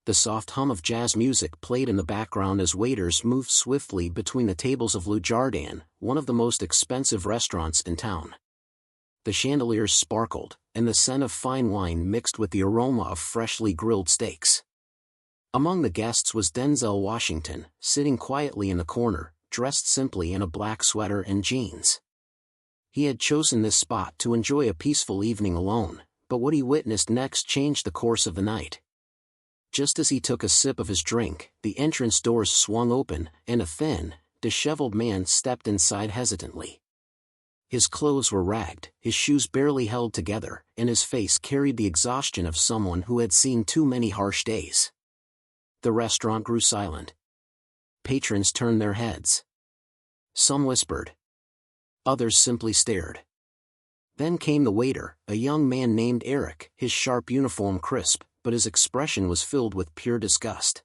The soft hum of jazz music played in the background as waiters moved swiftly between the tables of Le Jardin, one of the most expensive restaurants in town. The chandeliers sparkled, and the scent of fine wine mixed with the aroma of freshly grilled steaks. Among the guests was Denzel Washington, sitting quietly in the corner, dressed simply in a black sweater and jeans. He had chosen this spot to enjoy a peaceful evening alone, but what he witnessed next changed the course of the night. Just as he took a sip of his drink, the entrance doors swung open, and a thin, disheveled man stepped inside hesitantly. His clothes were ragged, his shoes barely held together, and his face carried the exhaustion of someone who had seen too many harsh days. The restaurant grew silent. Patrons turned their heads. Some whispered. Others simply stared. Then came the waiter, a young man named Eric, his sharp uniform crisp, but his expression was filled with pure disgust.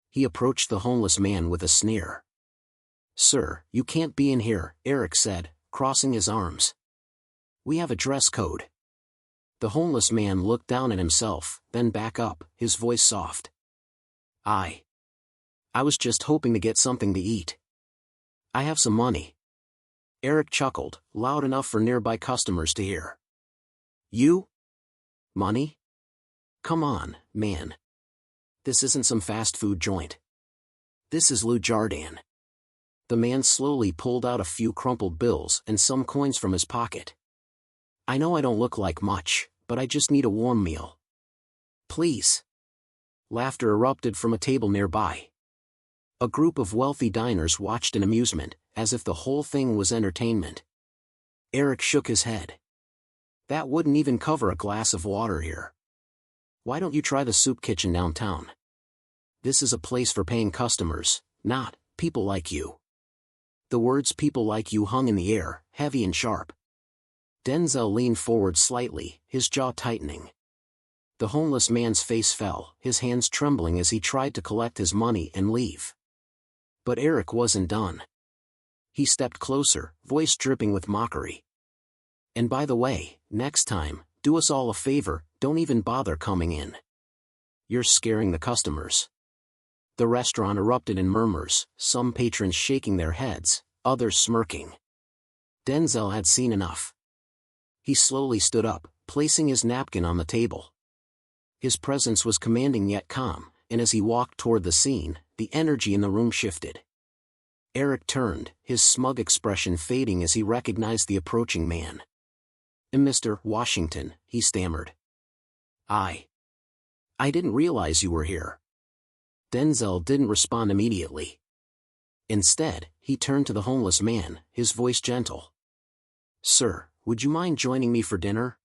He approached the homeless man with a sneer. "Sir, you can't be in here," Eric said, crossing his arms. "We have a dress code." The homeless man looked down at himself, then back up, his voice soft. I was just hoping to get something to eat. I have some money." Eric chuckled, loud enough for nearby customers to hear. "You? Money? Come on, man. This isn't some fast food joint. This is Le Jardin." The man slowly pulled out a few crumpled bills and some coins from his pocket. "I know I don't look like much, but I just need a warm meal. Please." Laughter erupted from a table nearby. A group of wealthy diners watched in amusement, as if the whole thing was entertainment. Eric shook his head. "That wouldn't even cover a glass of water here. Why don't you try the soup kitchen downtown? This is a place for paying customers, not people like you." The words "people like you" hung in the air, heavy and sharp. Denzel leaned forward slightly, his jaw tightening. The homeless man's face fell, his hands trembling as he tried to collect his money and leave. But Eric wasn't done. He stepped closer, voice dripping with mockery. "And by the way, next time, do us all a favor, don't even bother coming in. You're scaring the customers." The restaurant erupted in murmurs, some patrons shaking their heads, others smirking. Denzel had seen enough. He slowly stood up, placing his napkin on the table. His presence was commanding yet calm, and as he walked toward the scene, the energy in the room shifted. Eric turned, his smug expression fading as he recognized the approaching man. "Mr. Washington," he stammered. I didn't realize you were here." Denzel didn't respond immediately. Instead, he turned to the homeless man, his voice gentle. "Sir, would you mind joining me for dinner?"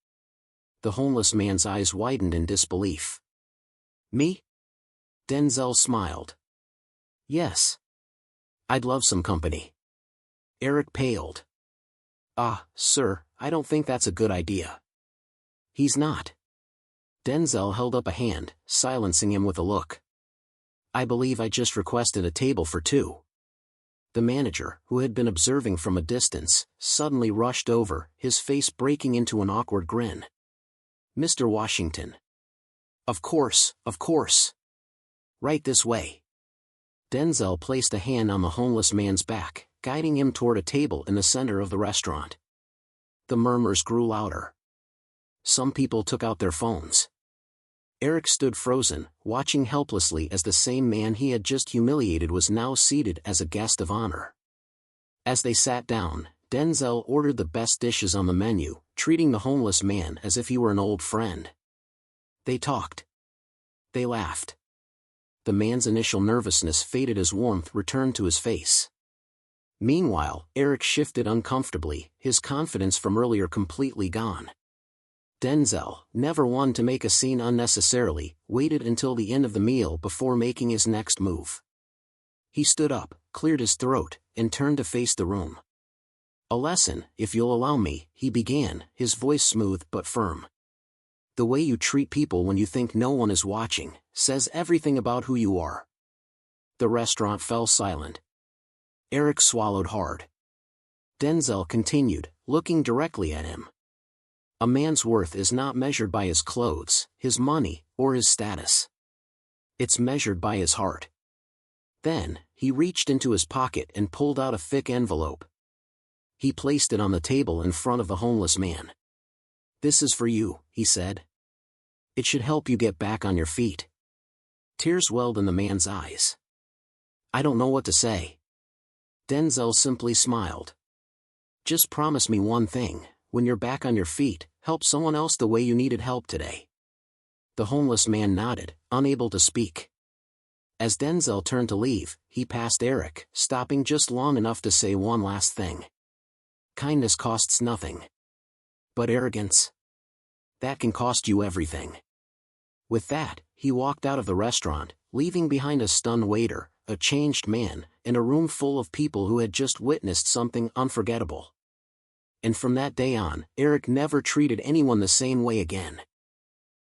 The homeless man's eyes widened in disbelief. "Me?" Denzel smiled. "Yes. I'd love some company." Eric paled. Sir, I don't think that's a good idea." "He's not." Denzel held up a hand, silencing him with a look. "I believe I just requested a table for two." The manager, who had been observing from a distance, suddenly rushed over, his face breaking into an awkward grin. "Mr. Washington." Of course. Right this way." Denzel placed a hand on the homeless man's back, guiding him toward a table in the center of the restaurant. The murmurs grew louder. Some people took out their phones. Eric stood frozen, watching helplessly as the same man he had just humiliated was now seated as a guest of honor. As they sat down, Denzel ordered the best dishes on the menu, treating the homeless man as if he were an old friend. They talked. They laughed. The man's initial nervousness faded as warmth returned to his face. Meanwhile, Eric shifted uncomfortably, his confidence from earlier completely gone. Denzel, never one to make a scene unnecessarily, waited until the end of the meal before making his next move. He stood up, cleared his throat, and turned to face the room. "A lesson, if you'll allow me," he began, his voice smooth but firm. "The way you treat people when you think no one is watching says everything about who you are." The restaurant fell silent. Eric swallowed hard. Denzel continued, looking directly at him. "A man's worth is not measured by his clothes, his money, or his status. It's measured by his heart. Then, he reached into his pocket and pulled out a thick envelope. He placed it on the table in front of the homeless man. "This is for you," he said. "It should help you get back on your feet." Tears welled in the man's eyes. "I don't know what to say." Denzel simply smiled. "Just promise me one thing, when you're back on your feet, help someone else the way you needed help today." The homeless man nodded, unable to speak. As Denzel turned to leave, he passed Eric, stopping just long enough to say one last thing. "Kindness costs nothing. But arrogance? That can cost you everything." With that, he walked out of the restaurant, leaving behind a stunned waiter, a changed man, and a room full of people who had just witnessed something unforgettable. And from that day on, Eric never treated anyone the same way again.